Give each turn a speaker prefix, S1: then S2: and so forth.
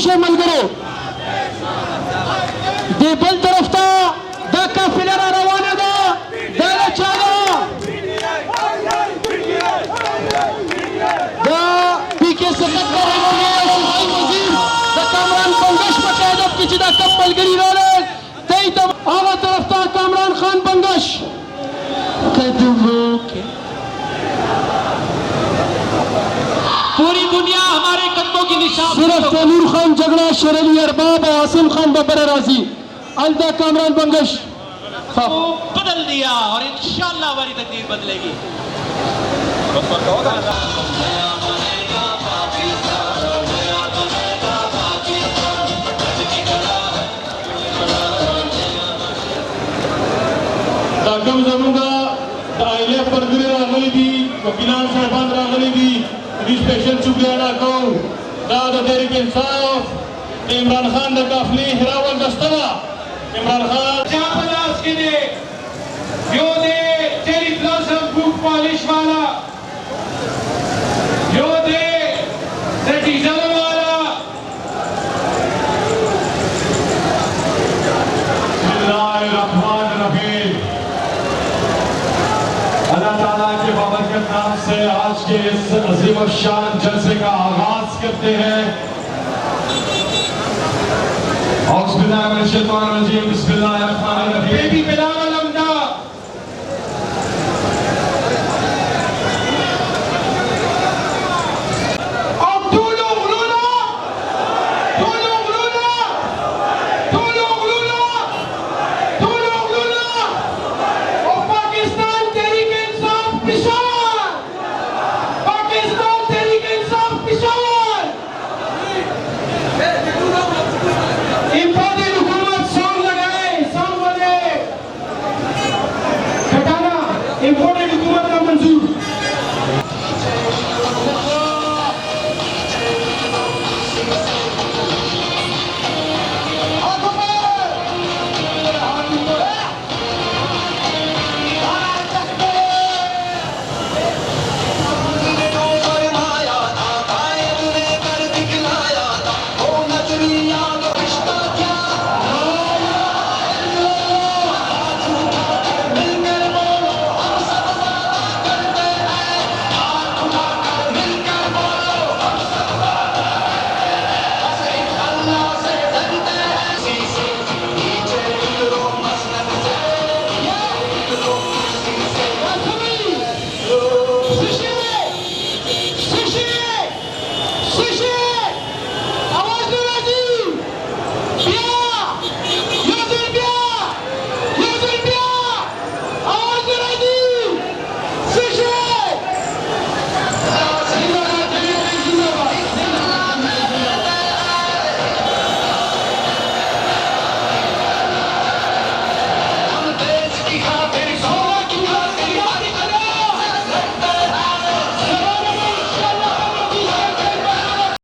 S1: خوشه ملګرو د بل طرف ته دا قافله را روانه ده دا له چا ده دا پی کې سکتر وزیر د کامران بنگش په قیادت کې چې دا کم ملګري راغلل دی ته هغه طرف ته کامران خان بنگش
S2: पूरी दुनिया हमारे कदमों की निशान
S1: सिर्फ तैमूर खान झगड़ा शेर अली अरबाब और आसिम खान बबर राजी अलदा कामरान बंगश
S2: को बदल दिया और इंशाअल्लाह हमारी तकदीर बदलेगी।
S1: दागम जमुगा आइले परदरे रागली दी वकीलान साहबान रागली दी स्पेशल शुक्रिया अदा करूं दाद तहरीक इंसाफ इमरान खान द काफली हिरावल दस्तवा इमरान खान
S3: जापदास के ने यो दे चेरी ब्लॉसम बुक पॉलिश वाला यो दे डीजल वाला बिस्मिल्लाहिर्रहमानिर्रहीम अल्लाह ताला के बाबरकत नाम से आज के इस अजीम और शान जलसे का आगाज करते हैं। बिस्मिल्लाहिर्रहमानिर्रहीम।